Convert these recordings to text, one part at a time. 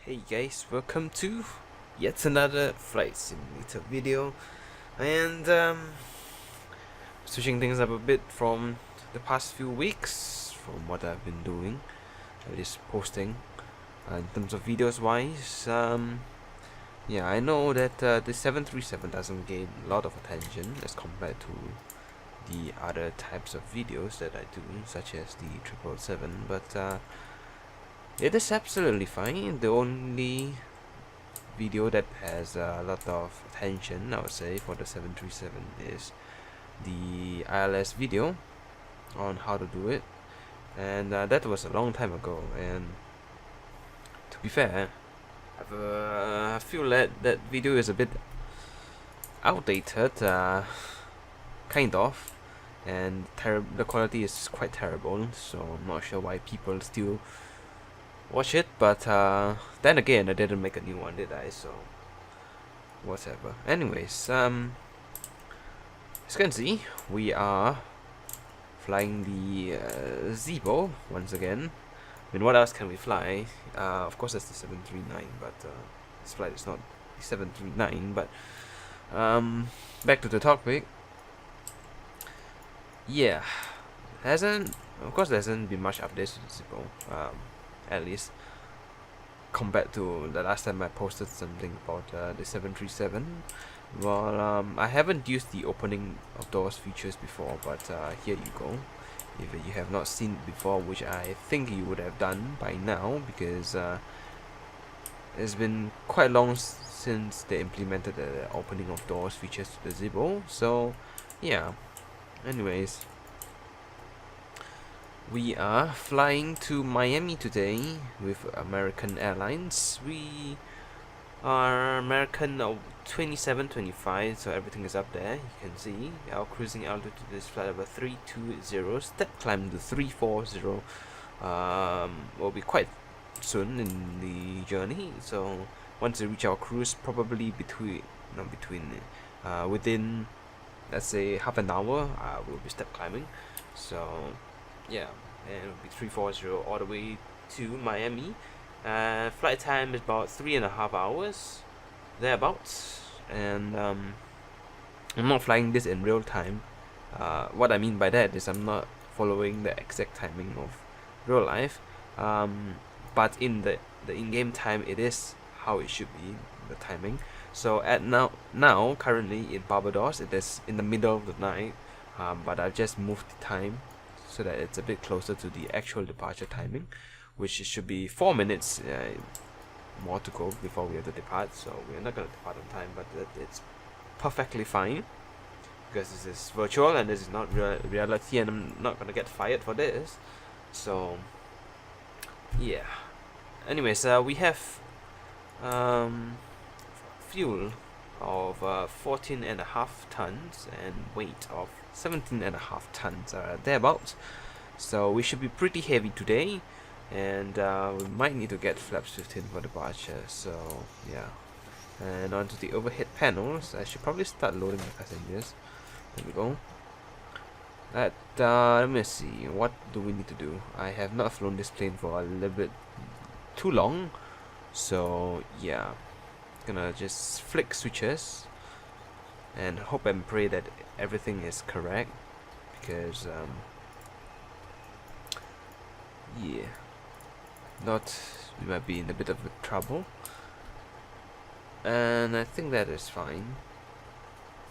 Hey guys, welcome to yet another flight simulator video, and switching things up a bit from the past few weeks from what I've been doing, at least posting in terms of videos wise. Yeah, I know that the 737 doesn't gain a lot of attention as compared to the other types of videos that I do, such as the 777, but it is absolutely fine. The only video that has a lot of attention, I would say, for the 737 is the ILS video on how to do it, and that was a long time ago. And to be fair, I feel that that video is a bit outdated, kind of, and the quality is quite terrible. So I'm not sure why people still watch it, but then again, I didn't make a new one, did I? So whatever. Anyways, as you can see, we are flying the Zibo once again. I mean, what else can we fly? Of course, that's the 739, but this flight is not the 739. But back to the topic. Yeah, of course, there hasn't been much updates to the Zibo. At least compared to the last time I posted something about the 737. Well, I haven't used the opening of doors features before, but here you go. If you have not seen it before, which I think you would have done by now, because it's been quite long since they implemented the opening of doors features to the Zibo. So yeah, anyways, we are flying to Miami today with American Airlines. We are American 2725, so everything is up there. You can see our cruising altitude is flight number 320. Step climb to 340 will be quite soon in the journey. So once we reach our cruise, probably within, let's say, half an hour, we'll be step climbing. So yeah, and it'll be 340 all the way to Miami. Flight time is about 3.5 hours, thereabouts. And I'm not flying this in real time. What I mean by that is I'm not following the exact timing of real life. But in the in-game time, it is how it should be, the timing. So at now currently in Barbados, it is in the middle of the night. But I've just moved the time so that it's a bit closer to the actual departure timing, which should be 4 minutes more to go before we have to depart. So we're not going to depart on time, but it's perfectly fine, because this is virtual and this is not reality, and I'm not going to get fired for this. So yeah, anyways, we have fuel of 14.5 tons and weight of 17.5 tons, thereabouts. So we should be pretty heavy today, and we might need to get flaps 15 for departure. So yeah, and onto the overhead panels. I should probably start loading the passengers. There we go. Let me see, what do we need to do? I have not flown this plane for a little bit too long, so yeah, gonna just flick switches and hope and pray that everything is correct, because yeah, not we might be in a bit of trouble. And I think that is fine.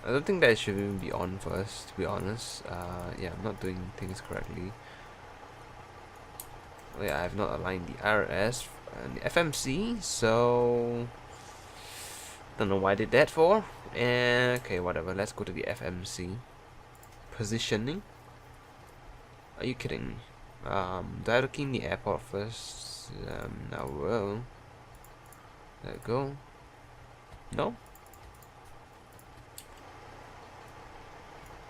I don't think that should even be on first, to be honest. Yeah, I'm not doing things correctly. Oh, yeah, I have not aligned the RS and the FMC, so don't know why I did that for. Okay, whatever. Let's go to the FMC positioning. Are you kidding me? Do I have to key in the airport first? I will. There we go. No?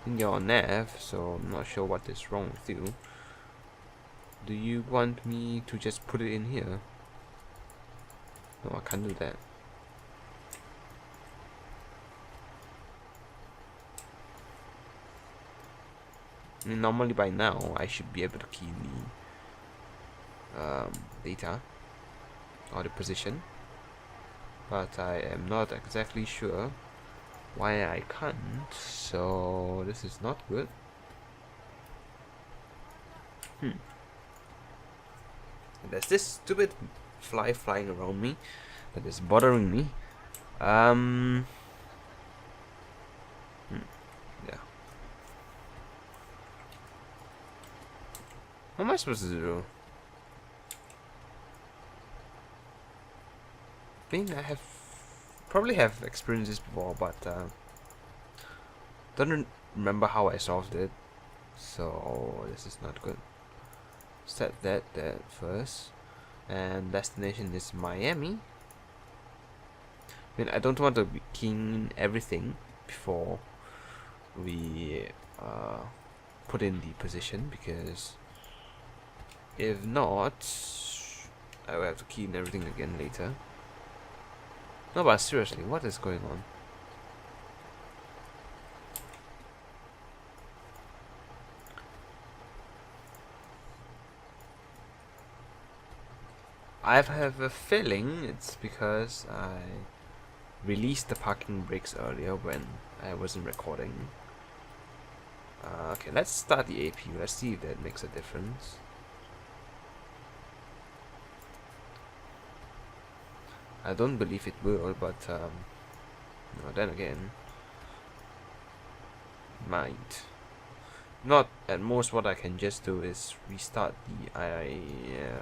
I think you're on nav, so I'm not sure what is wrong with you. Do you want me to just put it in here? No, I can't do that. I mean, normally by now I should be able to key in the data or the position. but I am not exactly sure why I can't, so this is not good. There's this stupid fly flying around me that is bothering me. Yeah. What am I supposed to do? I mean, I probably have experienced this before, but don't remember how I solved it. So this is not good. Set that first, and destination is Miami. I mean, I don't want to be keying everything before we put in the position, because if not, I will have to key in everything again later. No, but seriously, what is going on? I have a feeling it's because I released the parking brakes earlier when I wasn't recording. Okay, let's start the APU. Let's see if that makes a difference. I don't believe it will, but no, then again, might. Not at most. What I can just do is restart the IRS.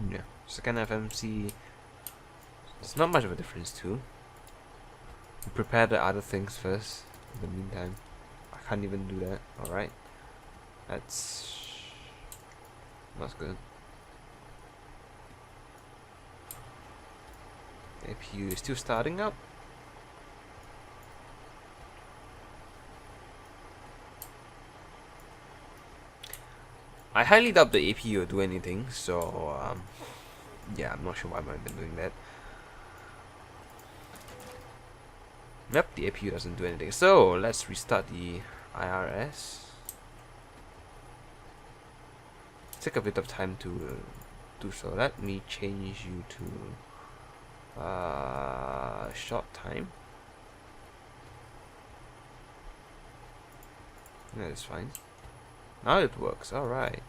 Yeah, second FMC. It's not much of a difference too. Prepare the other things first. In the meantime, I can't even do that. All right, that's good. APU is still starting up. I highly doubt the APU will do anything. So yeah, I'm not sure why I've been doing that. Yep, the APU doesn't do anything. So let's restart the IRS. Take a bit of time to do so. Let me change you to short time. Yeah, that's fine. Now it works. All right.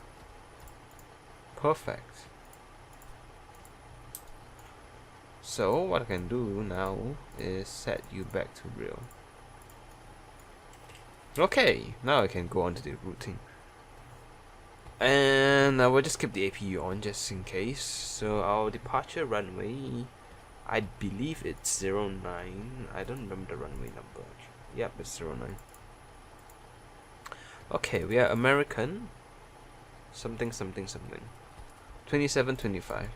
Perfect. So what I can do now is set you back to real. Okay, now I can go on to the routing. And I will just keep the APU on just in case. So our departure runway, I believe it's 09. I don't remember the runway number. Yep, it's 09. Okay, we are American. Something. 2725.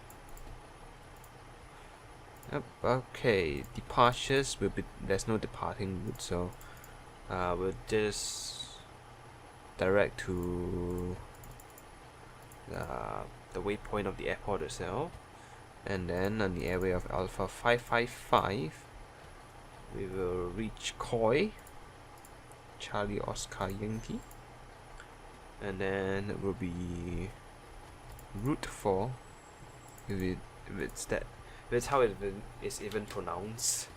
Yep. Okay. Departures will be. There's no departing route, so we'll just direct to the waypoint of the airport itself, and then on the airway of Alpha 555, we will reach Koi, Charlie Oscar Yankee, and then it will be Route 4. If it's how it is even pronounced.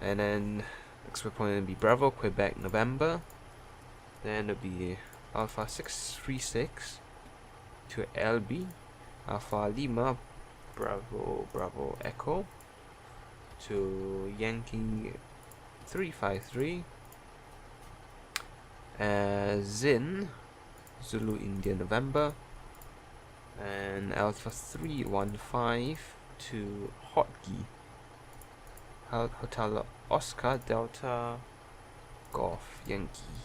And then next point will be Bravo Quebec November. Then it'll be Alpha 636 to LB, Alpha Lima Bravo Echo to Yankee 353, Zin Zulu India November, and Alpha 315 to Hotkey Hotel Oscar Delta Golf Yankee.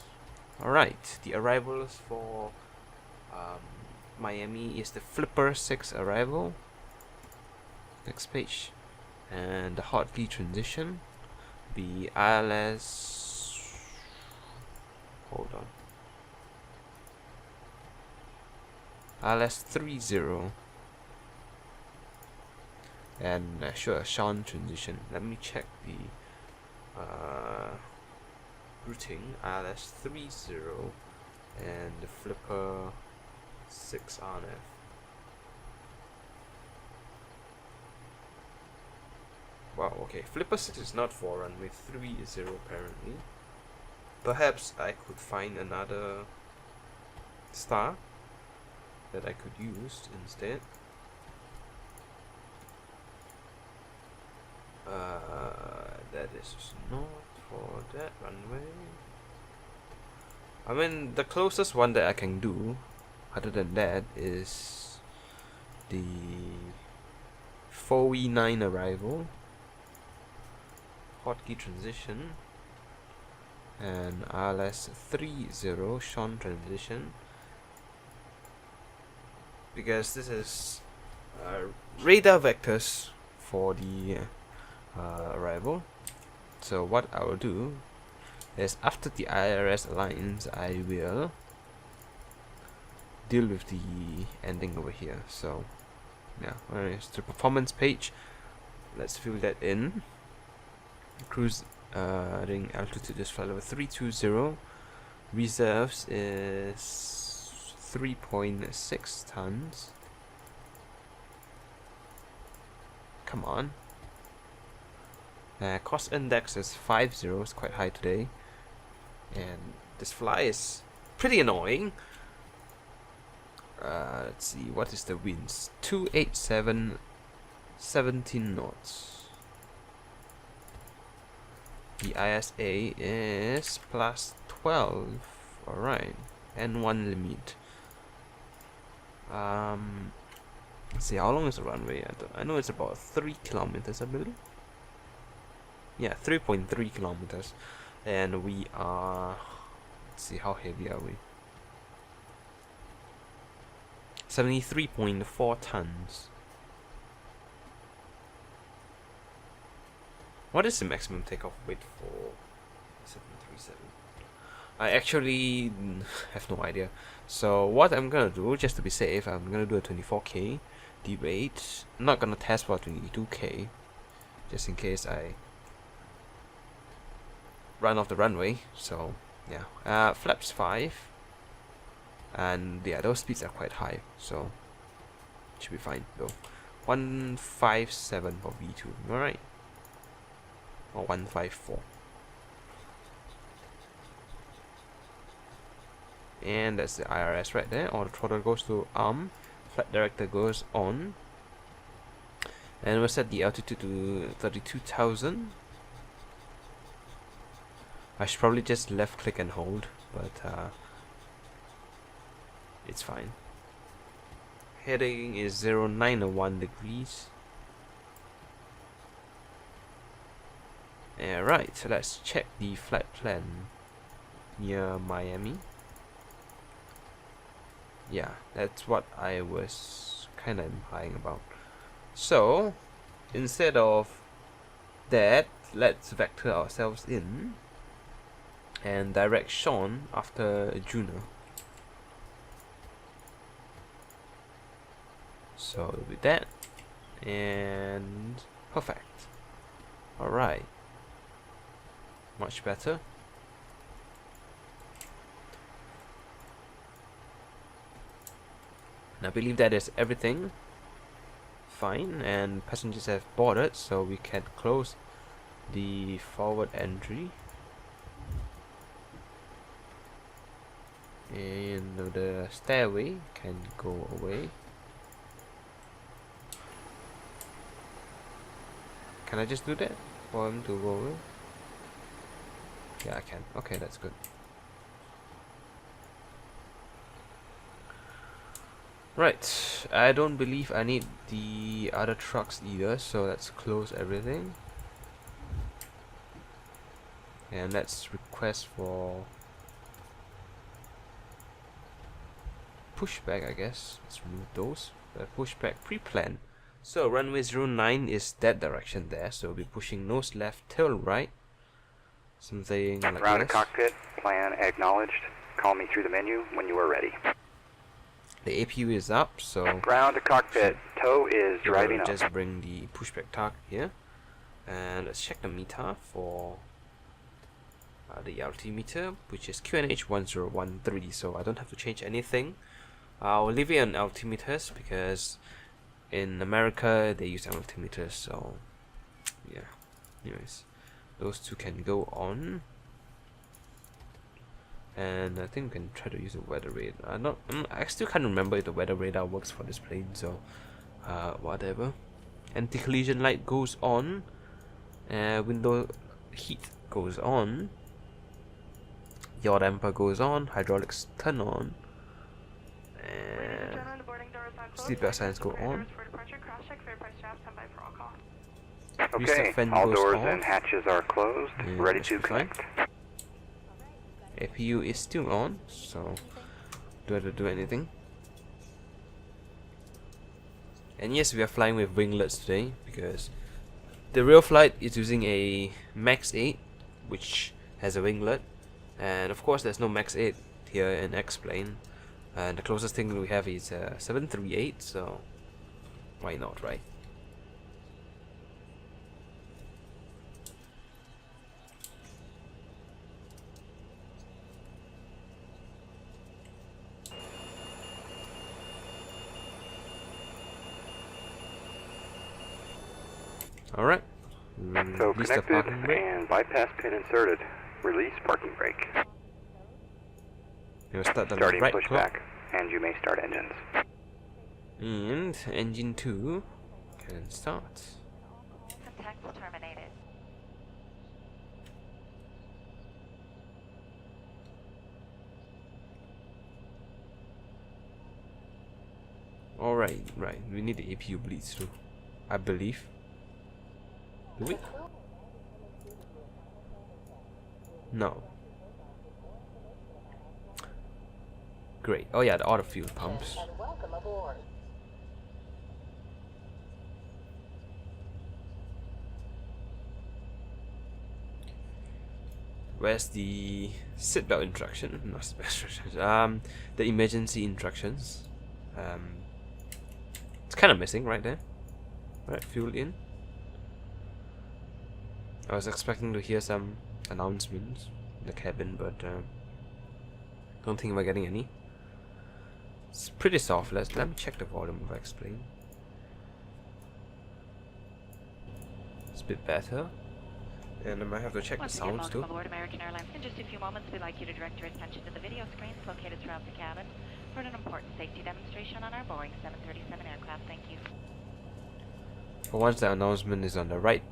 Alright, the arrivals for Miami is the Flipper 6 arrival. Next page. And the Hotkey transition, the ILS. Hold on. ILS 30. and sure, Sean transition. Let me check the routing. ILS30 and the flipper 6 RNF. Wow, okay, flipper 6 is not for runway 30 apparently. Perhaps I could find another star that I could use instead. That is not for that runway. I mean, the closest one that I can do other than that is the 4E9 arrival, hotkey transition, and ILS30 Sean transition, because this is radar vectors for the arrival. So what I will do is, after the IRS aligns, I will deal with the ending over here. So yeah, it's the performance page. Let's fill that in. Cruise altitude is flight level 320. Reserves is 3.6 tons. Come on. Cost index is 50. It's quite high today. And this fly is pretty annoying. Let's see, what is the winds? 287, 17 knots. The ISA is plus 12. Alright, and 1 limit. Let's see, how long is the runway? I know it's about 3 kilometers, I believe. Yeah, 3.3 kilometers. And we are, let's see, how heavy are we? 73.4 tons. What is the maximum takeoff weight for 737? I actually have no idea. So what I'm gonna do, just to be safe, I'm gonna do a 24k derate. I'm not gonna test for 22k, just in case I run off the runway. So yeah, flaps 5, and yeah, those speeds are quite high, so should be fine though. 157 for V2, alright, or 154. And that's the IRS right there. Or the throttle goes to arm, flight director goes on, and we'll set the altitude to 32,000. I should probably just left click and hold, but it's fine. Heading is 091 degrees. Right, so let's check the flight plan near Miami. Yeah, that's what I was kind of implying about. So instead of that, let's vector ourselves in and direct Sean after Juno. So with that, and perfect. Alright, much better. And I believe that is everything fine, and passengers have boarded, so we can close the forward entry. And the stairway can go away. Can I just do that for him to go away? Yeah, I can. Okay, that's good. Right, I don't believe I need the other trucks either, so let's close everything. And let's request for pushback, I guess. Let's remove those. Pushback pre-plan. So runway 09 is that direction there, so we'll be pushing nose left, tail right. Something like Round this. cockpit, plan acknowledged. Call me through the menu when you are ready. The APU is up, so ground to cockpit. Tow is driving up. just bring the pushback target here, and let's check the meter for the altimeter, which is QNH1013. So I don't have to change anything. I'll leave it on altimeters because in America they use altimeters. So yeah. Anyways, those two can go on. And I think we can try to use the weather radar. I still can't remember if the weather radar works for this plane, so whatever. Anti-collision light goes on. Window heat goes on. Yaw damper goes on. Hydraulics turn on. And seatbelt signs go on. Okay, all doors and hatches are closed. Ready to connect. APU is still on, so do I have to do anything? And yes, we are flying with winglets today because the real flight is using a Max 8, which has a winglet, and of course there's no Max 8 here in X-plane, and the closest thing we have is 738, so why not, right? Alright. So connected and bypass pin inserted. Release parking brake. We'll start the Starting right pushback, clock. and you may start engines. And engine 2 can start. Contact terminated. Alright, right. We need the APU bleeds too, I believe. Do we? No. Great. Oh yeah, the auto fuel pumps. Where's the seatbelt instruction? Not seatbelt instructions. The emergency instructions. It's kind of missing right there. Right, fuel in. I was expecting to hear some announcements in the cabin, but don't think we're getting any. It's pretty soft. Let me check the volume of X-plane. It's a bit better. And I might have to check the sounds too. Aboard American Airlines. In just a few moments, we'd like you to direct your attention to the video screens located throughout the cabin for an important safety demonstration on our Boeing 737 aircraft. Thank you. For once, the announcement is on the right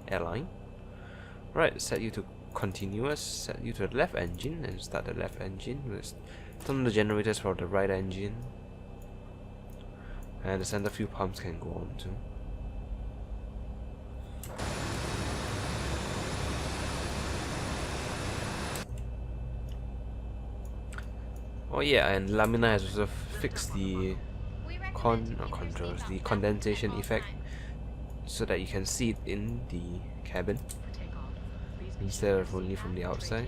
airline. Right, set you to continuous, set you to the left engine and start the left engine. Let's turn on the generators for the right engine. And the center fuel pumps can go on too. Oh yeah, and Lamina has also fixed the the condensation effect so that you can see it in the cabin instead of only from the outside.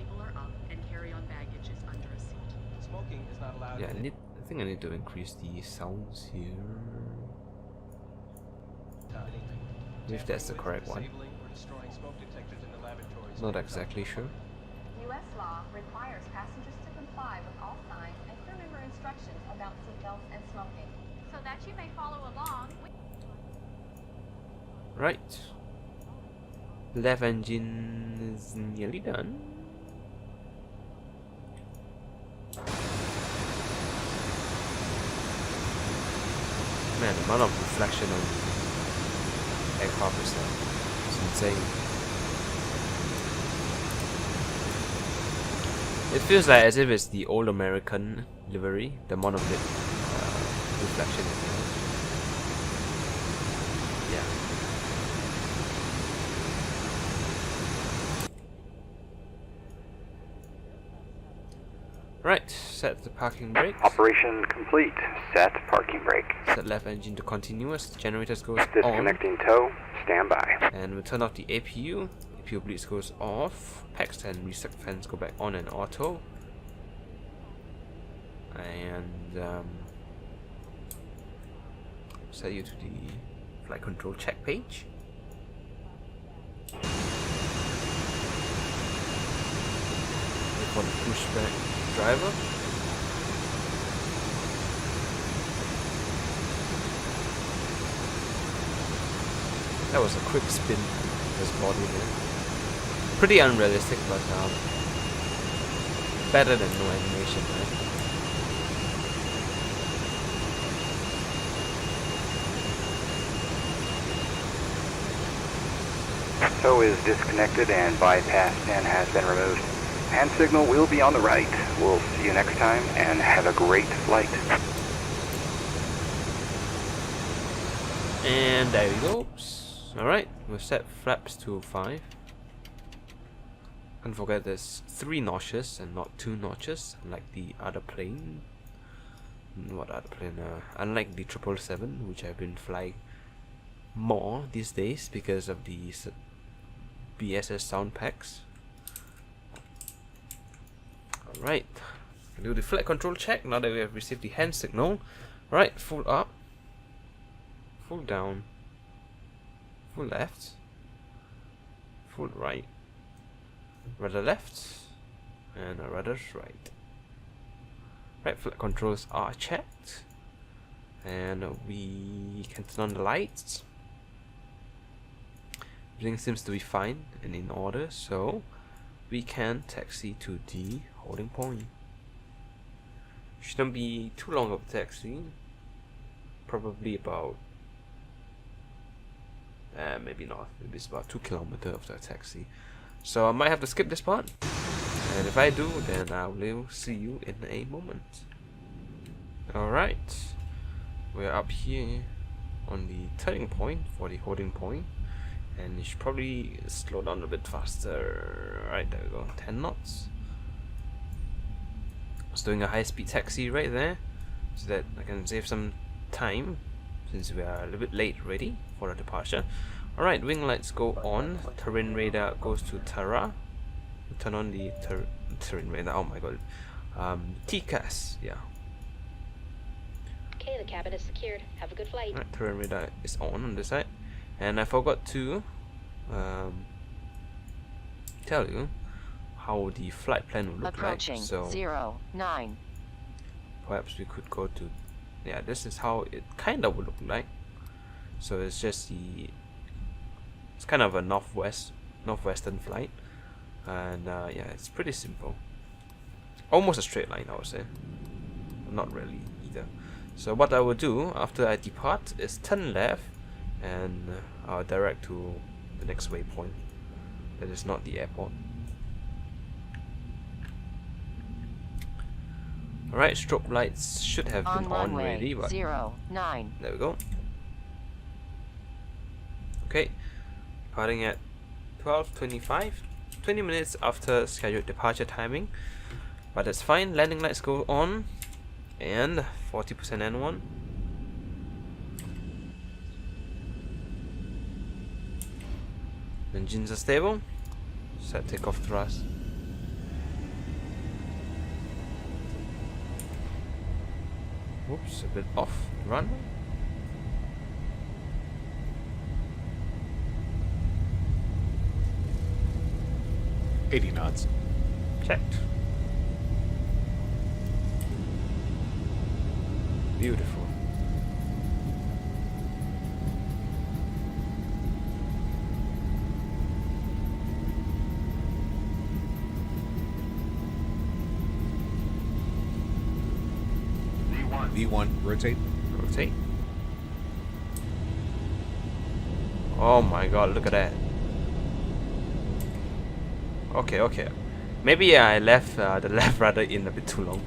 Yeah, I think I need to increase the sounds here. If that's the correct one. Not exactly sure. U.S. law requires passengers to comply with all signs and crew member instructions about seatbelts and smoking. So that you may follow along. Right. Left engine is nearly done. Man, the amount of reflection on the aircraft is insane. It feels like as if it's the old American livery, the amount of reflection is there. Yeah. Right, set the parking brake. Operation complete. Set parking brake. Set left engine to continuous. Generators goes on. Disconnecting tow. Stand by. And we turn off the APU. APU bleeds goes off. PAX and reset fans go back on and auto. and set you to the flight control check page. For the pushback driver. That was a quick spin, this body there. Pretty unrealistic, but better than no animation, right? Tow is disconnected and bypass pin has been removed. Hand signal will be on the right. We'll see you next time and have a great flight. And there we go. Alright, we've set flaps to 5. Don't forget there's 3 notches and not 2 notches, unlike the other plane. What other plane? Unlike the 777, which I've been flying more these days because of the BSS sound packs. Alright, do the flight control check now that we have received the hand signal. Right, full up, full down, full left, full right, rudder left, and a rudder right. Right, flight controls are checked, and we can turn on the lights. Everything seems to be fine and in order, so we can taxi to the holding point. Shouldn't be too long of a taxi. Probably about maybe not. Maybe it's about 2 kilometers of the taxi. So I might have to skip this part. And if I do, then I will see you in a moment. Alright. We're up here on the turning point for the holding point. And you should probably slow down a bit faster. Right, there we go. 10 knots. I was doing a high-speed taxi right there, so that I can save some time, since we are a little bit late already for the departure. Alright, wing lights go on. Terrain radar goes to Tara. Turn on the terrain radar. Oh my god. TCAS, yeah. Okay, the cabin is secured. Have a good flight. Alright, terrain radar is on this side. And I forgot to tell you how the flight plan will look Approaching like. So 09. perhaps we could go to, yeah, this is how it kind of would look like. So it's just it's kind of a northwestern flight, and yeah, it's pretty simple. Almost a straight line, I would say. Not really either. So what I will do after I depart is turn left, and I'll direct to the next waypoint. That is not the airport. Alright, strobe lights should have been on already, but 09. there we go. Okay, departing at 12:25, 20 minutes after scheduled departure timing, but that's fine. Landing lights go on, and 40% N1. Engines are stable. Set takeoff thrust. Whoops, a bit off runway. $80 knots. Checked. Beautiful. V1, rotate. Rotate. Oh my god, look at that. Okay, okay. Maybe I left the left rudder in a bit too long.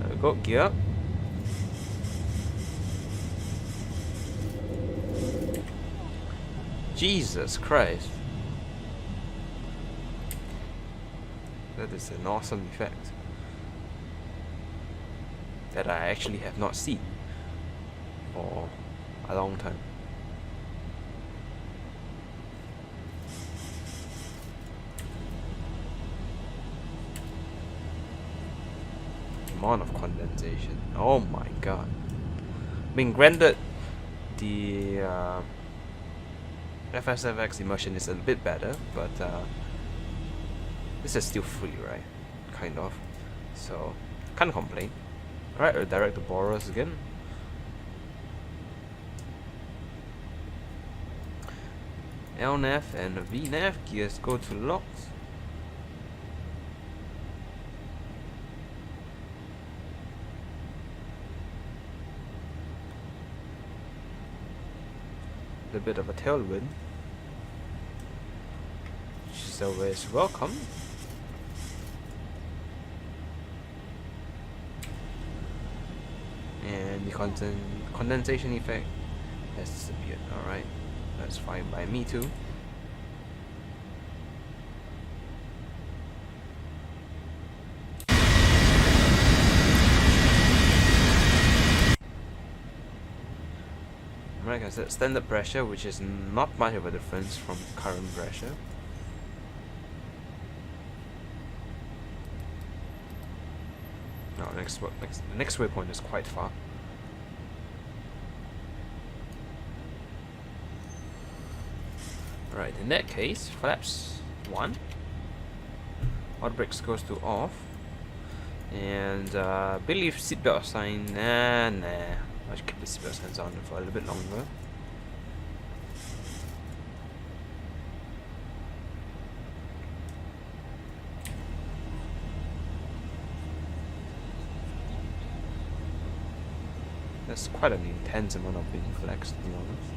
There we go, gear up. Jesus Christ. That is an awesome effect that I actually have not seen for a long time. amount of condensation. Oh my god. I mean, granted, the FSFX immersion is a bit better, but this is still free, right? Kind of. So, can't complain. Alright, we'll direct the borers again. LNAV and VNAV gears go to locks. A bit of a tailwind, which is always welcome. And the condensation effect has disappeared. Alright, that's fine by me too. Like I said, standard pressure, which is not much of a difference from current pressure. No, the next waypoint is quite far. Right, in that case, flaps 1. Auto brakes goes to off. And believe seatbelt sign, nah. I should keep the seatbelt signs on for a little bit longer. That's quite an intense amount of being flexed, to be honest.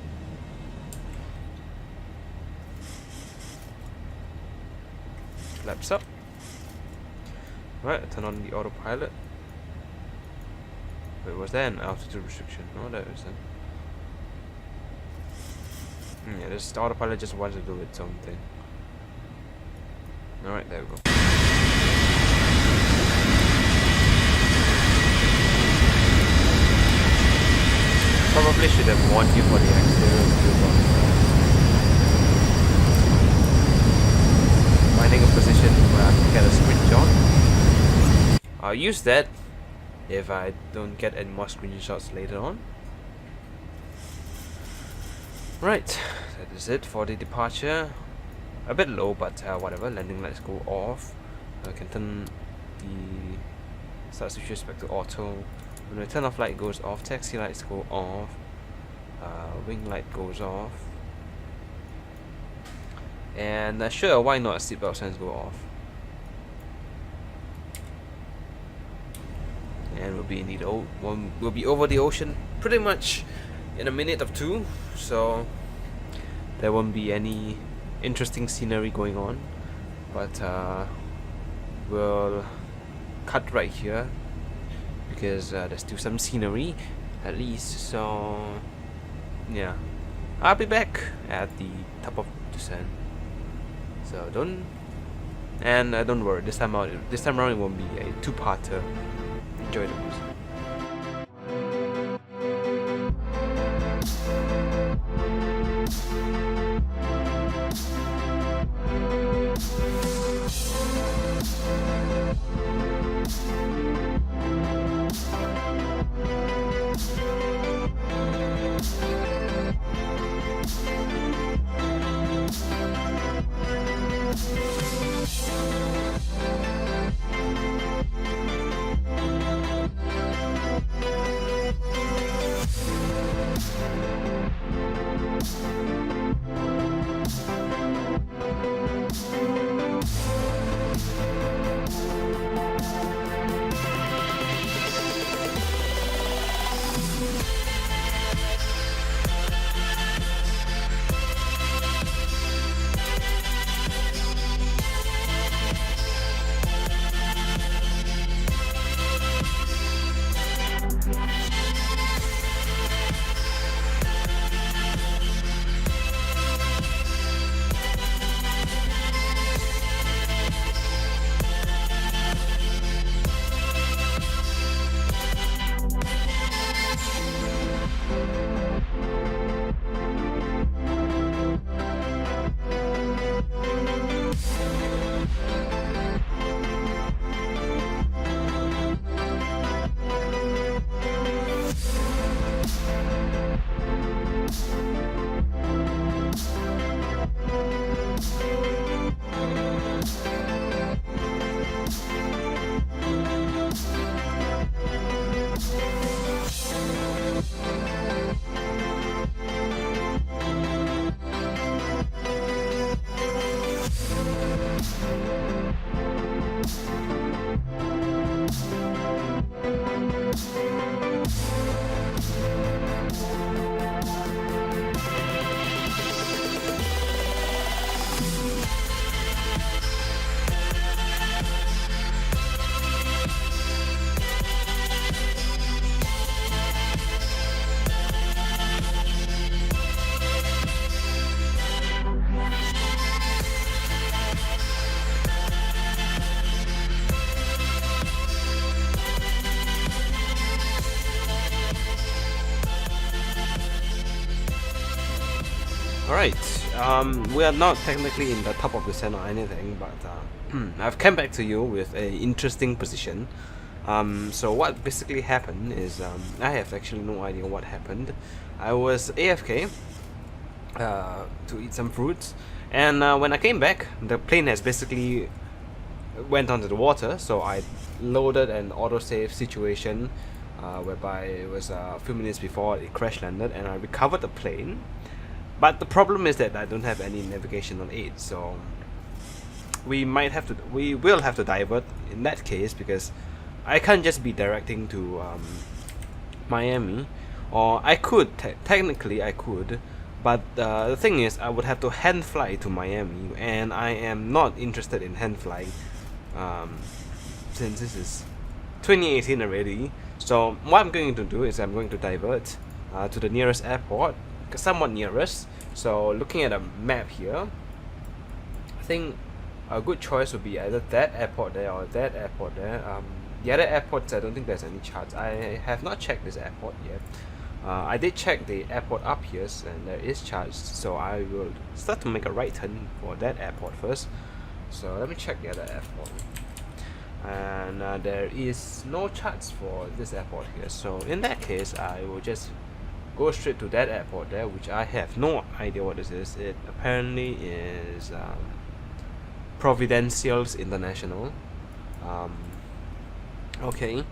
Flaps up. Right, turn on the autopilot. Wait, was there an altitude restriction? No, there isn't. Yeah, this autopilot just wants to do its own thing. Alright, there we go. Probably should have warned you for the exterior view, finding a position where I can get a screenshot. I'll use that if I don't get any more screenshots later on. Right, that is it for the departure. A bit low, but whatever. Landing lights go off. I can turn the start switches back to auto. When the turn off light goes off, taxi lights go off. Wing light goes off. And sure, why not? Seatbelt signs go off. And we'll be in the we'll be over the ocean pretty much in a minute or two, so there won't be any interesting scenery going on, but we'll cut right here because there's still some scenery at least. So yeah, I'll be back at the top of descent, so don't worry, this time around it won't be a two-parter. Enjoy the music. Alright, we are not technically in the top of the descent or anything, but I've come back to you with an interesting position. So what basically happened is, I have actually no idea what happened. I was AFK to eat some fruits, and when I came back, the plane has basically went onto the water, so I loaded an autosave situation whereby it was a few minutes before it crash landed, and I recovered the plane. But the problem is that I don't have any navigational aid, so we will have to divert in that case, because I can't just be directing to Miami, or I could, technically I could, but the thing is I would have to hand fly to Miami, and I am not interested in hand flying since this is 2018 already. So what I'm going to do is I'm going to divert to the nearest airport, somewhat nearest. So looking at a map here, I think a good choice would be either that airport there or that airport there. The other airports, I don't think there's any charge. I have not checked this airport yet. I did check the airport up here, and there is charge, so I will start to make a right turn for that airport first. So let me check the other airport, and there is no charge for this airport here. So in that case, I will just go straight to that airport there, which I have no idea what this is. It apparently is Providencials International. Okay,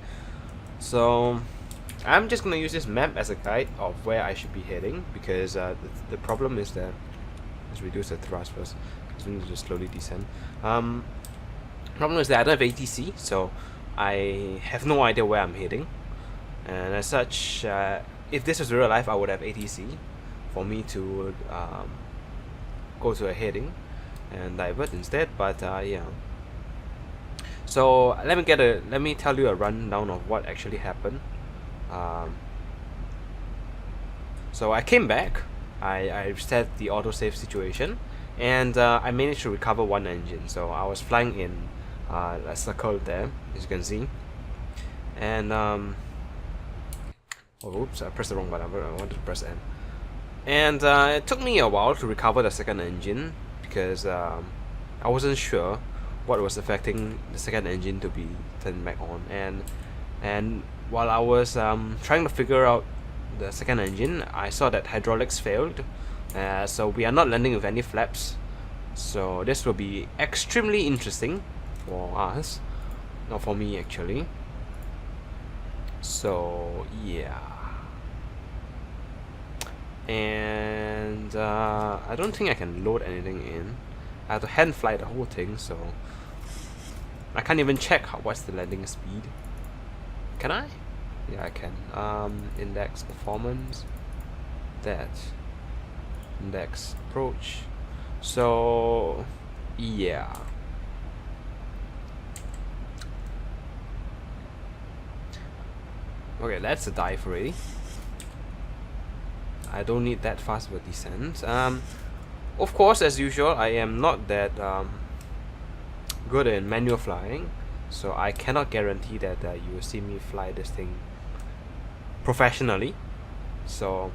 so I'm just gonna use this map as a guide of where I should be heading, because the problem is that, let's reduce the thrust first, because we need to just slowly descend. Problem is that I don't have ATC, so I have no idea where I'm heading, and as such, if this was real life, I would have ATC for me to go to a heading and divert instead. But yeah. So let me tell you a rundown of what actually happened. So I came back. I set the autosave situation, and I managed to recover one engine. So I was flying in a circle there, as you can see, and oh, oops, I pressed the wrong button. I wanted to press N. And it took me a while to recover the second engine, because I wasn't sure what was affecting the second engine to be turned back on. And while I was trying to figure out the second engine, I saw that hydraulics failed. So we are not landing with any flaps. So this will be extremely interesting for us, not for me actually. So yeah, and I don't think I can load anything in. I have to hand fly the whole thing, so I can't even check what's the landing speed. Can I? Yeah, I can. Index performance, that index approach. So yeah. Okay, that's a dive already. I don't need that fast of a descent. Of course, as usual, I am not that good in manual flying, so I cannot guarantee that you will see me fly this thing professionally. So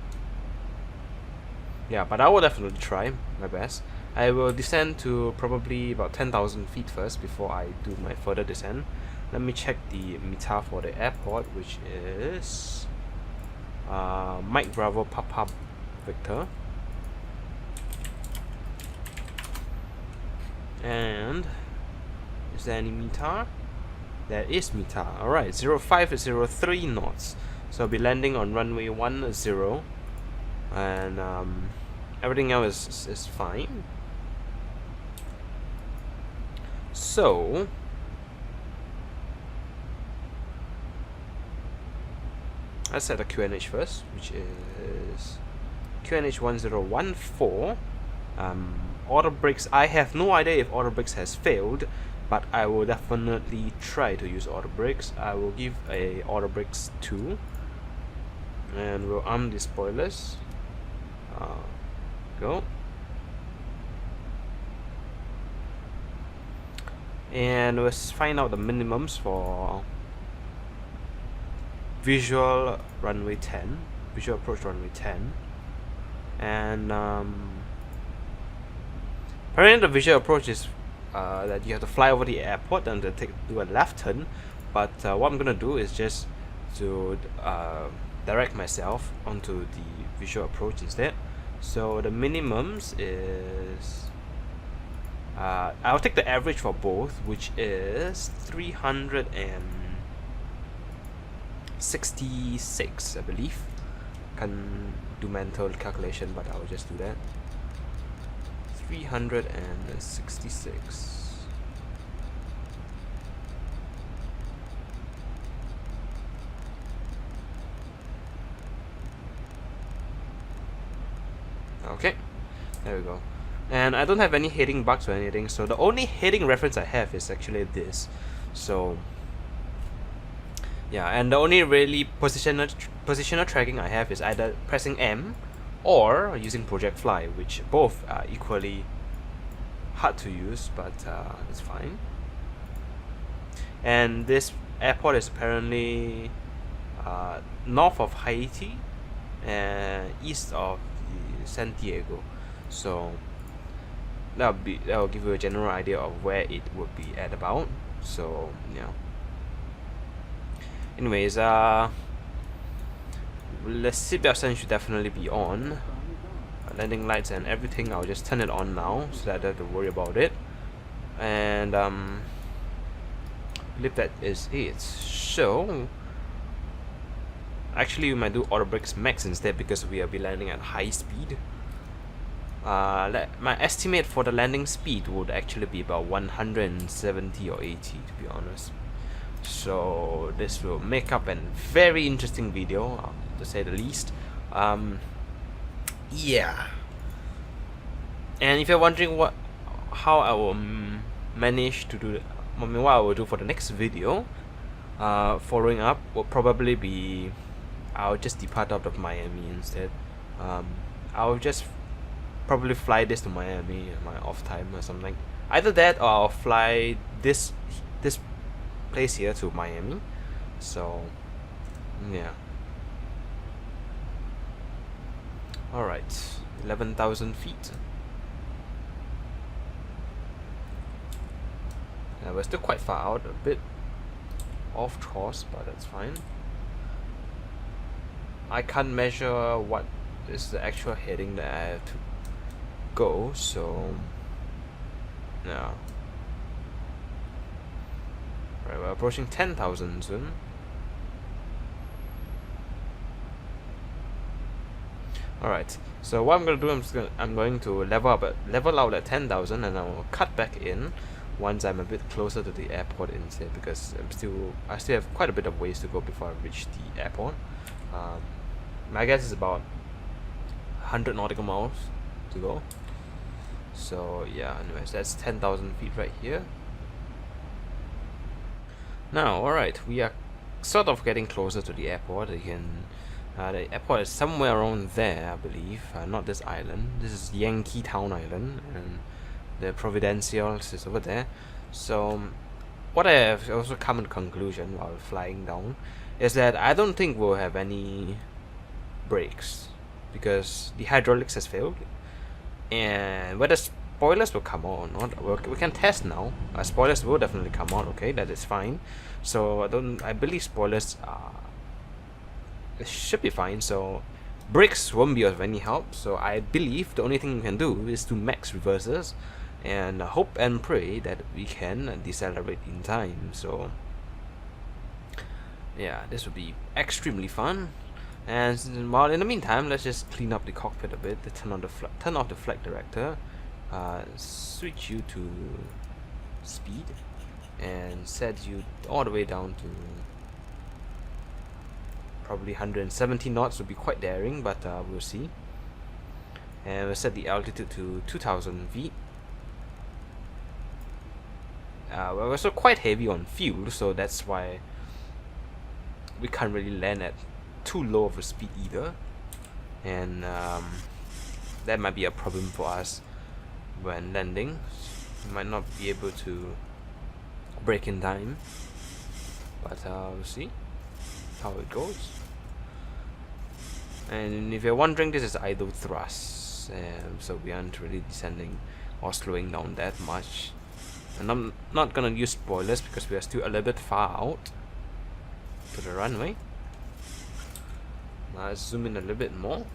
yeah, but I will definitely try my best. I will descend to probably about 10,000 feet first before I do my further descent. Let me check the META for the airport, which is Mike Bravo Papa Victor. And is there any META? There is META. Alright, 0503 knots. So I'll be landing on runway 10, and everything else is fine. So let's set the QNH first, which is QNH 1014. Auto brakes, I have no idea if auto brakes has failed, but I will definitely try to use auto brakes. I will give a auto brakes 2, and we'll arm the spoilers. Go. And let's find out the minimums for visual runway 10, visual approach runway 10, and Apparently the visual approach is that you have to fly over the airport and then do a left turn, but what I'm gonna do is just to direct myself onto the visual approach instead. So the minimums is I'll take the average for both, which is 366, I believe. Can't do mental calculation, but I'll just do that. 366. Okay, there we go. And I don't have any heading bugs or anything, so the only heading reference I have is actually this. So yeah, and the only really positional tracking I have is either pressing M or using Project Fly, which both are equally hard to use, but it's fine. And this airport is apparently north of Haiti and east of San Diego, so that will give you a general idea of where it would be at about. So yeah. Anyways, the seatbelt sign should definitely be on. Landing lights and everything, I'll just turn it on now so that I don't have to worry about it. And I believe that is it. So actually we might do auto brakes max instead, because we will be landing at high speed. My estimate for the landing speed would actually be about 170 or 80, to be honest. So this will make up a very interesting video, to say the least. Yeah. And if you're wondering how I will manage to do, what I will do for the next video, following up will probably be, I'll just depart out of Miami instead. I'll just probably fly this to Miami in my off time or something. Either that, or I'll fly this place here to Miami. So yeah. Alright, 11,000 feet. Yeah, we're still quite far out, a bit off course, but that's fine. I can't measure what is the actual heading that I have to go, so yeah. Right, we're approaching 10,000 soon. Alright, so what I'm gonna do, I'm going to level out at 10,000, and I will cut back in once I'm a bit closer to the airport instead, because I still have quite a bit of ways to go before I reach the airport. My guess is about 100 nautical miles to go. So yeah, anyways, that's 10,000 feet right here. Now, alright, we are sort of getting closer to the airport. Again, the airport is somewhere around there, I believe. Not this island. This is Yankee Town Island, and the Providencials is over there. So what I have also come to the conclusion while flying down is that I don't think we'll have any brakes, because the hydraulics has failed, and whether spoilers will come on or not, we can test now. Spoilers will definitely come on. Okay, that is fine. So I believe spoilers it should be fine. So brakes won't be of any help. So I believe the only thing we can do is to max reverses and hope and pray that we can decelerate in time. So yeah, this would be extremely fun. And while in the meantime, let's just clean up the cockpit a bit. Turn off the flight director, switch you to speed, and set you all the way down to probably 170 knots. Would be quite daring, but we'll see. And we'll set the altitude to 2,000 feet. We're also quite heavy on fuel, so that's why we can't really land at too low of a speed either, and that might be a problem for us when landing. We might not be able to brake in time, but we'll see how it goes. And if you're wondering, this is idle thrust, so we aren't really descending or slowing down that much. And I'm not gonna use spoilers because we are still a little bit far out to the runway. Now let's zoom in a little bit more.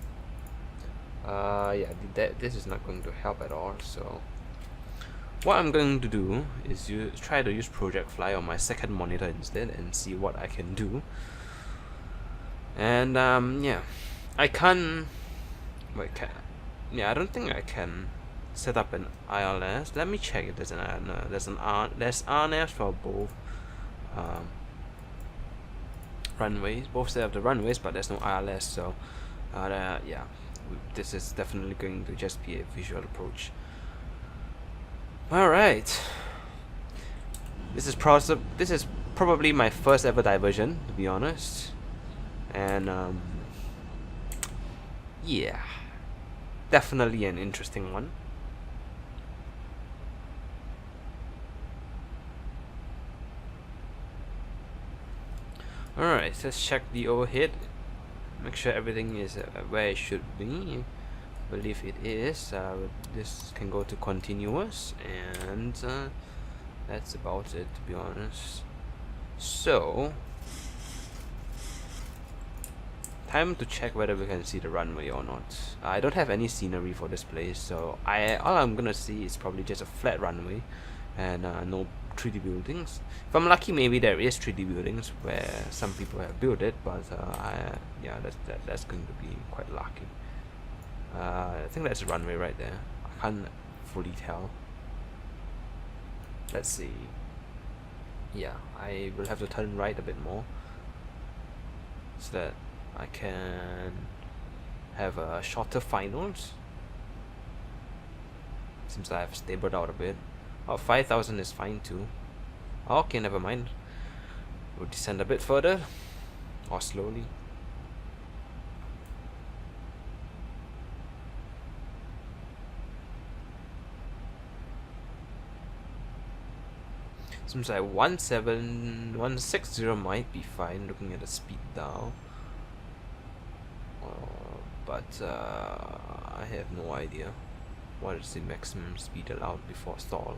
Yeah, this is not going to help at all. So what I'm going to do is try to use Project Fly on my second monitor instead and see what I can do. And yeah, I can't. Wait, yeah, I don't think I can set up an ILS. Let me check if there's there's RNS for both runways, both set of the runways, but there's no ILS. So yeah, this is definitely going to just be a visual approach. All right, this is probably my first ever diversion, to be honest, and yeah, definitely an interesting one. Alright, let's check the overhead. Make sure everything is where it should be. I believe it is. This can go to continuous, and that's about it, to be honest. So, time to check whether we can see the runway or not. I don't have any scenery for this place, so all I'm gonna see is probably just a flat runway and no 3D buildings. If I'm lucky, maybe there is 3D buildings where some people have built it, but yeah, that's going to be quite lucky. I think that's a runway right there. I can't fully tell. Let's see. Yeah, I will have to turn right a bit more so that I can have shorter finals. Seems like I've stabled out a bit. Oh, 5,000 is fine too. Okay, never mind. We'll descend a bit further, or slowly. Seems like 160 might be fine looking at the speed now. But I have no idea what is the maximum speed allowed before stall.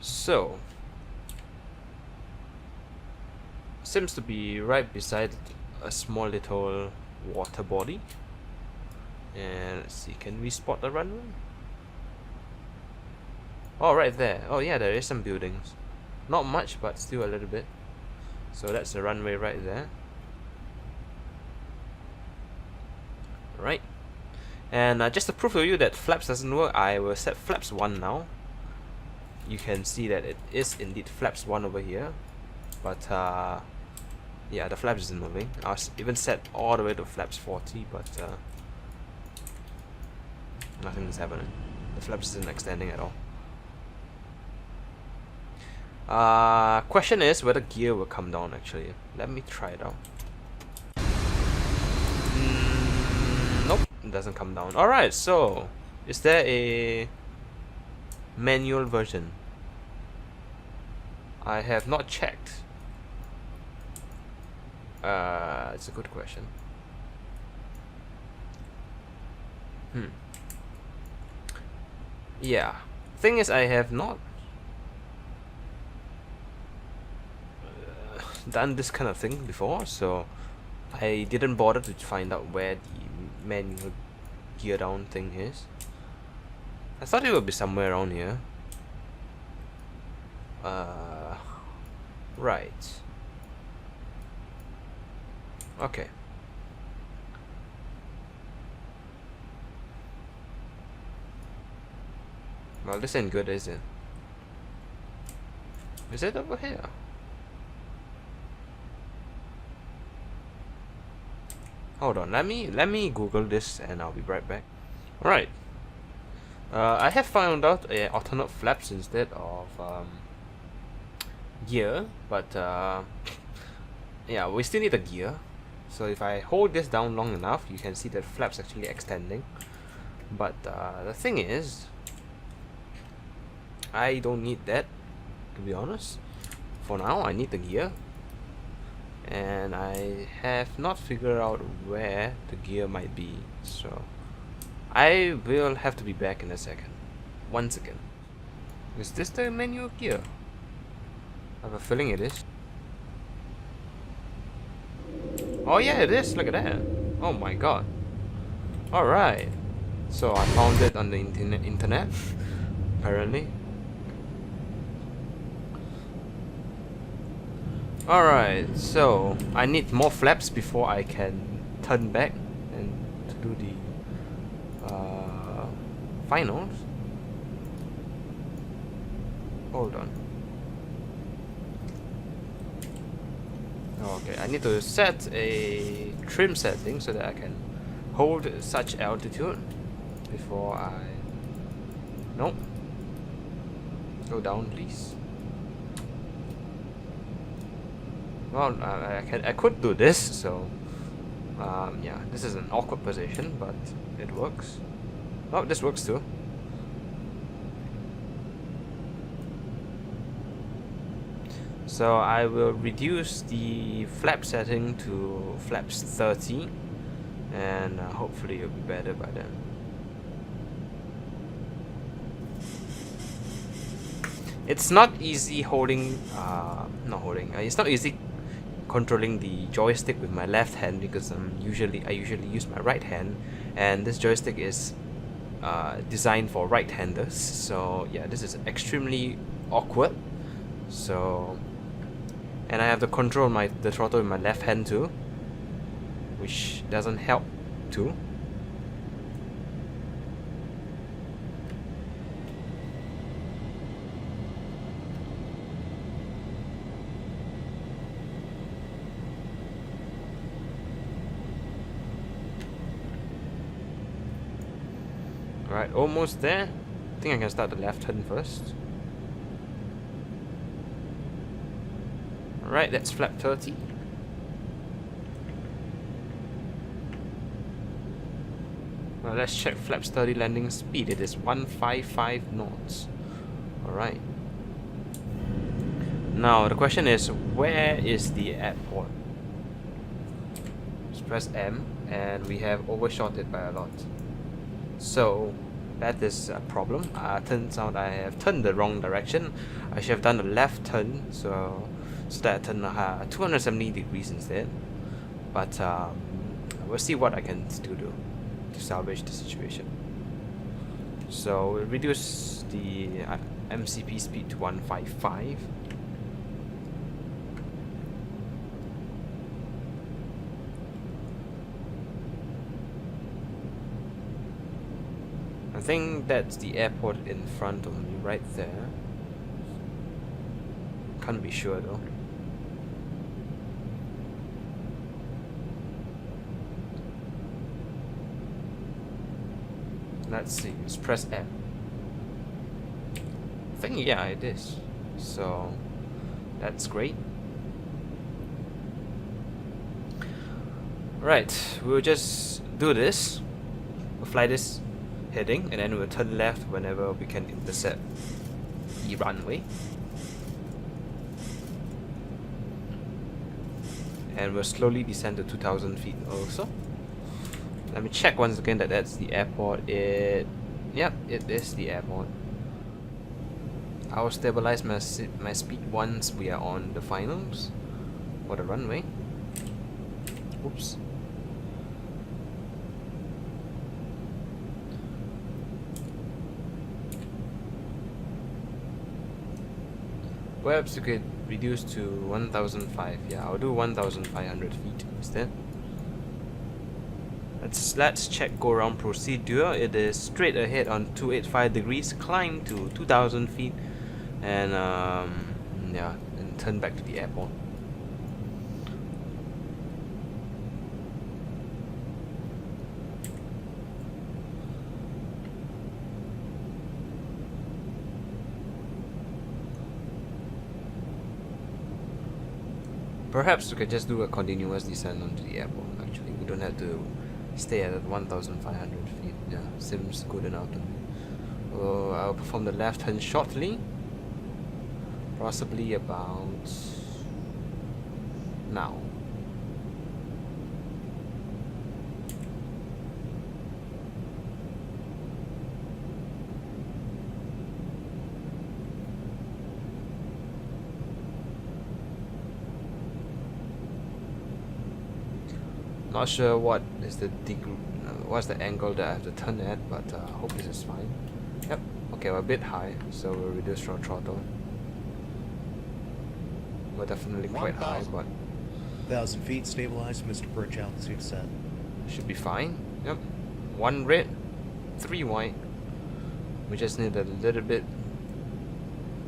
So, seems to be right beside a small little water body. And let's see, can we spot the runway? Oh, right there. Oh yeah, there is some buildings. Not much, but still a little bit. So that's the runway right there. Right. And just to prove to you that flaps doesn't work, I will set flaps 1 now. You can see that it is indeed flaps 1 over here. But yeah, the flaps isn't moving. I was even set all the way to flaps 40, but nothing is happening. The flaps isn't extending at all. Question is whether gear will come down actually. Let me try it out. Nope, it doesn't come down. Alright, so is there a manual version? I have not checked. It's a good question. Yeah. Thing is, I have not done this kind of thing before, so I didn't bother to find out where the manual gear down thing is. I thought it would be somewhere around here. Right. Okay. Well, this ain't good, is it? Is it over here? Hold on, let me Google this and I'll be right back. Alright. I have found out alternate flaps instead of gear, but yeah, we still need a gear. So if I hold this down long enough, you can see the flaps actually extending. But the thing is, I don't need that, to be honest. For now, I need the gear. and I have not figured out where the gear might be, so I will have to be back in a second. 1 second. Is this the manual gear? I have a feeling it is. Oh yeah, it is. Look at that. Oh my god. Alright. So I found it on the internet apparently. Alright, so I need more flaps before I can turn back and to do the finals. Hold on. Okay, I need to set a trim setting so that I can hold such altitude before I... Nope. Go down, please. Well, I could do this, so yeah, this is an awkward position, but it works. Oh, this works too. So I will reduce the flap setting to flaps 30, and hopefully it'll be better by then. It's not easy holding, it's not easy controlling the joystick with my left hand because I usually use my right hand, and this joystick is designed for right-handers. So yeah, this is extremely awkward. So, and I have to control the throttle with my left hand too, which doesn't help too. Right, almost there. I think I can start the left turn first. Alright, that's flap 30. Well, let's check flaps 30 landing speed. It is 155 knots. Alright. Now, the question is, where is the airport? Let's press M, and we have overshot it by a lot. So that is a problem. Turns out I have turned the wrong direction. I should have done a left turn, so that I turned 270 degrees instead. But we'll see what I can still do to salvage the situation. So we'll reduce the MCP speed to 155. I think that's the airport in front of me right there. Can't be sure though. Let's see, let's press M. I think yeah, it is. So that's great. Right, we'll just do this. We'll fly this heading, and then we'll turn left whenever we can intercept the runway. And we'll slowly descend to 2,000 feet also. Let me check once again that that's the airport. Yep, it is the airport. I'll stabilize my speed once we are on the finals for the runway. Oops. Perhaps you could reduce to 1,005. Yeah, I'll do 1,500 feet instead. Let's check go around procedure. It is straight ahead on 285 degrees, climb to 2,000 feet, and yeah, and turn back to the airport. Perhaps we could just do a continuous descent onto the airport. Actually, we don't have to stay at 1,500 feet. Yeah, seems good enough to me. So I'll perform the left turn shortly, possibly about now. Not sure what is the what's the angle that I have to turn at, but hope this is fine. Yep. Okay, we're a bit high, so we'll reduce our throttle. We're definitely quite high, but 1,000 feet, stabilized, Mr. Perch, altitude set. should be fine. Yep. 1 red, 3 white. We just need a little bit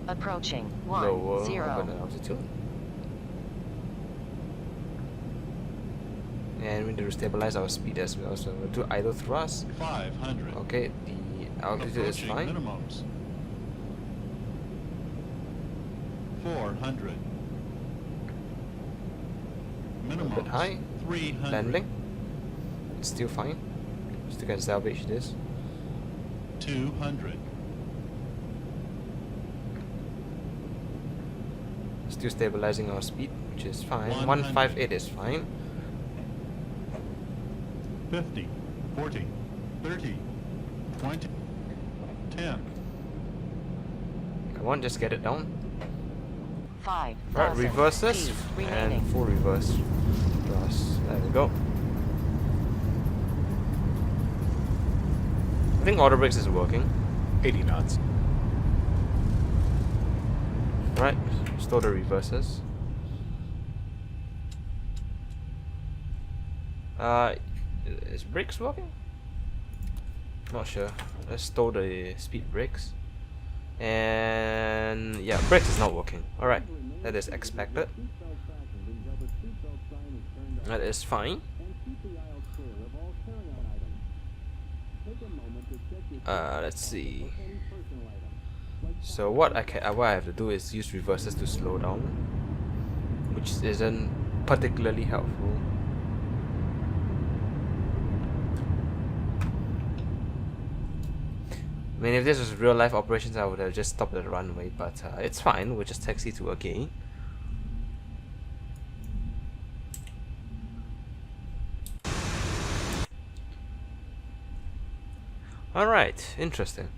Approaching lower 10. altitude. And we need to stabilize our speed as well, so we'll do idle thrust. 500. Okay, the altitude is Approaching fine. minimums. 400. A Minimums. bit high. 300. Landing. It's still fine. Still can salvage this. 200. Still stabilizing our speed, which is fine. 100. 158 is fine. 50. 40. 30. 20. 10. Come on, just get it down. 5. Right, reverses remaining. and full reverse thrust. There we go. I think auto brakes is working. 80 knots. Right, store the reverses. Is brakes working? Not sure. Let's store the speed brakes. And yeah, brakes is not working. Alright, that is expected. That is fine. Let's see. So what I have to do is use reverses to slow down, which isn't particularly helpful. I mean, if this was real life operations, I would have just stopped at the runway, but it's fine. We'll just taxi to a gate. Alright, interesting.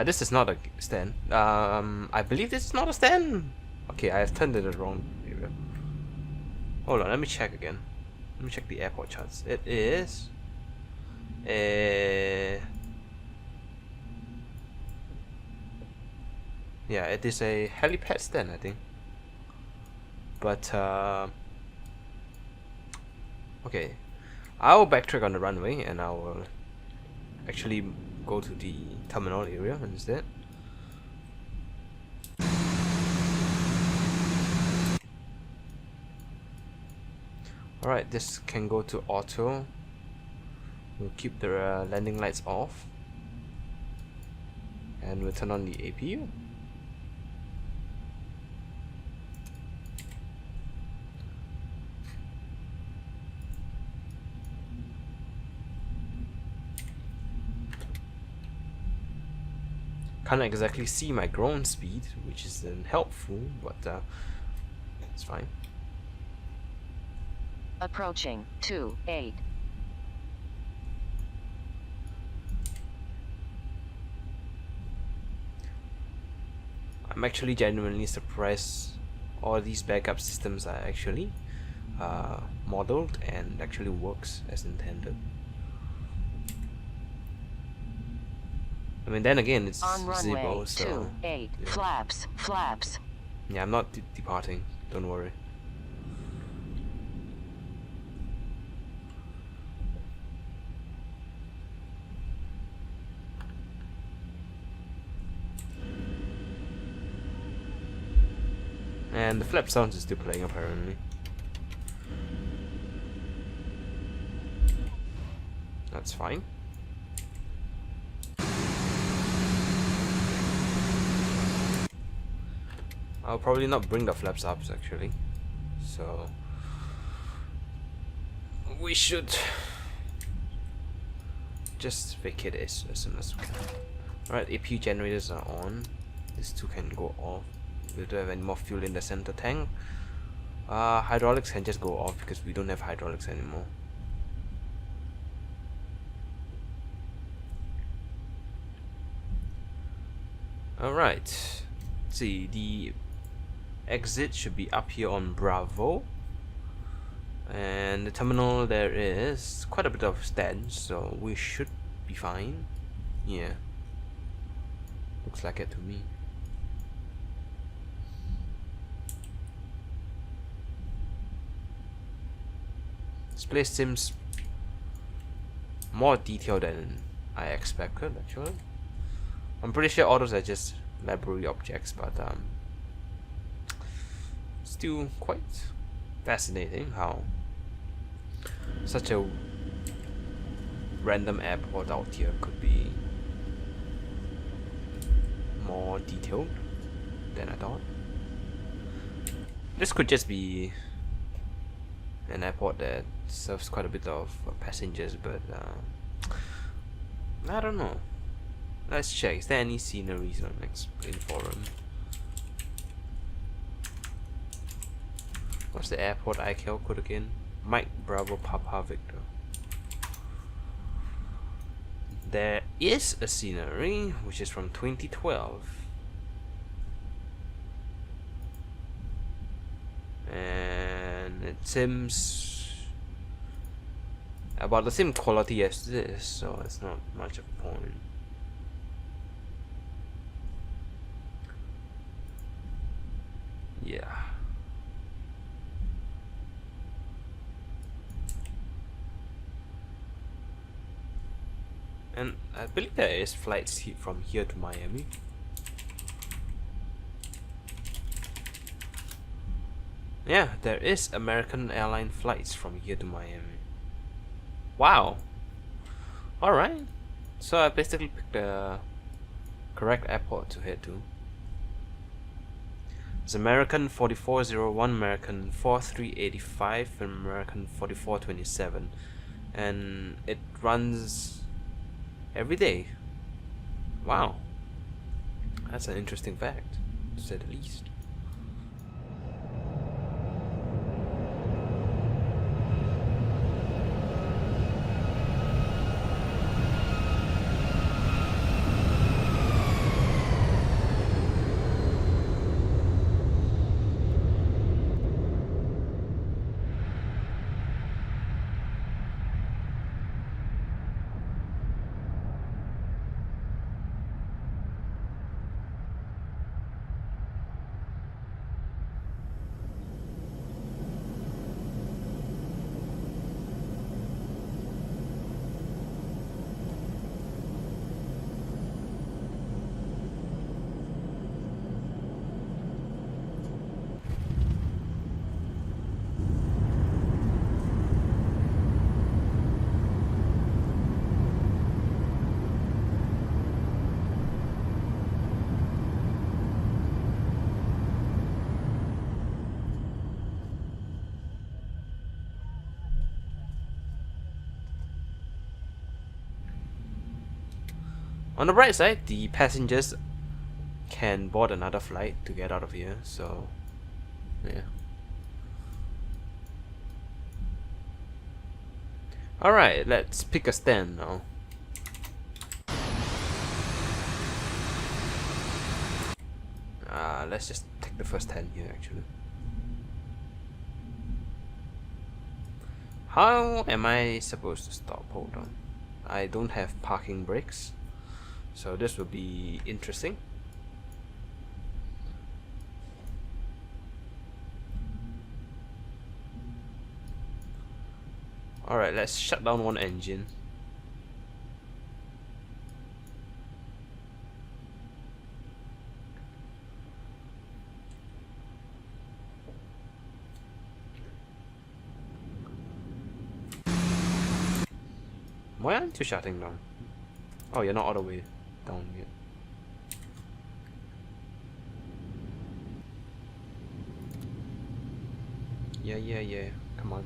This is not a stand. I believe this is not a stand. Okay, I have turned it the wrong area. Hold on, let me check again. Let me check the airport charts. It is a... Yeah, it is a helipad stand, I think. But okay, I'll backtrack on the runway and I will actually go to the terminal area instead. Alright, this can go to auto. We'll keep the landing lights off and we'll turn on the APU. Can't exactly see my ground speed, which isn't helpful, but it's fine. Approaching 28. I'm actually genuinely surprised all these backup systems are actually modeled and actually works as intended. I mean, then again, it's On runway Zibo, so 28. yeah. Flaps. Yeah, I'm not departing. Don't worry. And the flap sounds is still playing apparently. That's fine. I'll probably not bring the flaps up actually, so we should just vacate it as soon as we can. Alright, APU generators are on. These two can go off. We don't have any more fuel in the center tank. Hydraulics can just go off because we don't have hydraulics anymore. Alright, let's see, the exit should be up here on Bravo. And the terminal, there is quite a bit of stench, so we should be fine. Yeah, looks like it to me. This place seems more detailed than I expected, actually. I'm pretty sure all those are just library objects, but still quite fascinating how such a random airport out here could be more detailed than I thought. This could just be an airport that serves quite a bit of passengers, but I don't know. Let's check. Is there any sceneries on Explain Forum? What's the airport ICAO code again? Mike Bravo Papa Victor. There is a scenery which is from 2012, and it seems about the same quality as this, so it's not much of a point. Yeah. And I believe there is flights from here to Miami. Yeah, there is American airline flights from here to Miami. Wow. Alright. So I basically picked the correct airport to head to. It's American 4401, American 4385, and American 4427. And it runs every day. Wow. That's an interesting fact, to say the least. On the bright side, the passengers can board another flight to get out of here, so yeah. Alright, let's pick a stand now. Let's just take the first stand here actually. How am I supposed to stop? Hold on. I don't have parking brakes, so this will be interesting. Alright, let's shut down one engine. Why aren't you shutting down? Oh, you're not all the way down yet. Yeah. Come on.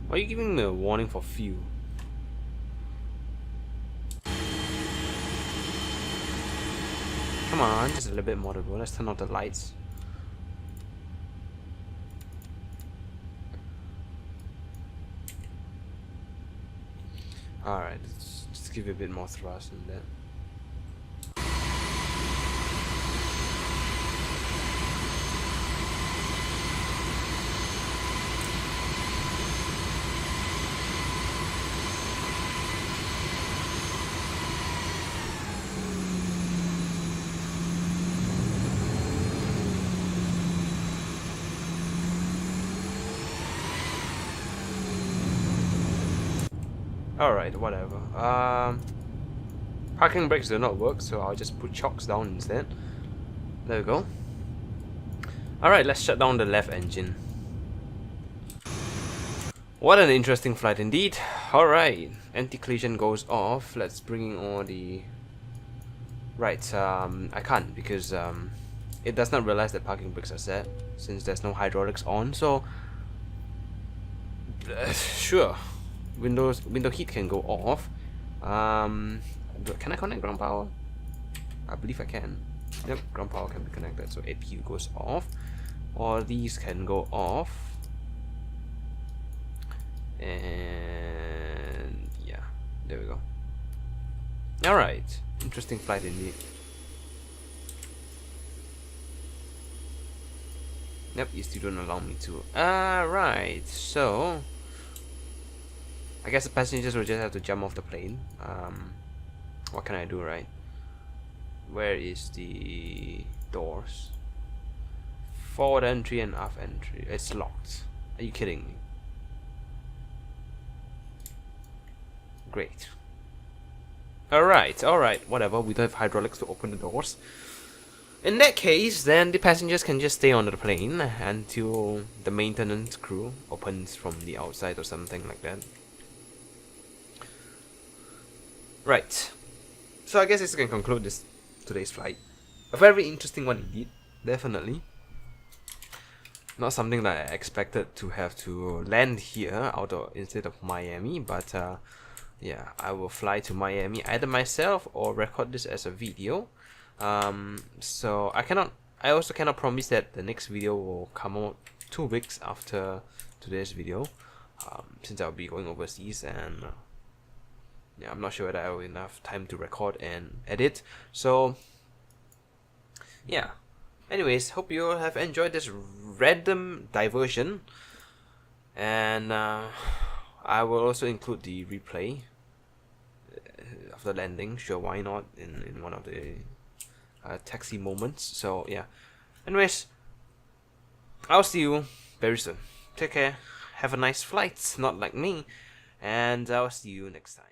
Why are you giving me a warning for fuel? Come on, just a little bit more to go. Let's turn off the lights. Alright, let's just give it a bit more thrust in that. Alright, whatever. Parking brakes do not work, so I'll just put chocks down instead. There we go. Alright, let's shut down the left engine. What an interesting flight indeed. Alright, anti-collision goes off. Let's bring in all the... Right, I can't because it does not realize that parking brakes are set since there's no hydraulics on, so... sure. Window heat can go off. Can I connect ground power? I believe I can. Yep, ground power can be connected, so AP goes off. All these can go off. And yeah, there we go. Alright, interesting flight indeed. Yep, you still don't allow me to. Right, so I guess the passengers will just have to jump off the plane. What can I do, right? Where is the doors? Forward entry and aft entry. It's locked. Are you kidding me? Great. Alright, whatever. We don't have hydraulics to open the doors. In that case, then the passengers can just stay on the plane until the maintenance crew opens from the outside or something like that. Right. So I guess this can conclude today's flight. A very interesting one indeed, definitely. Not something that I expected to have to land here instead of Miami, but yeah, I will fly to Miami either myself or record this as a video. So I also cannot promise that the next video will come out 2 weeks after today's video, since I'll be going overseas and yeah, I'm not sure whether I have enough time to record and edit. So yeah, anyways, hope you all have enjoyed this random diversion, and I will also include the replay of the landing. Sure, why not, in one of the taxi moments. So yeah, anyways, I'll see you very soon. Take care, have a nice flight, not like me, and I'll see you next time.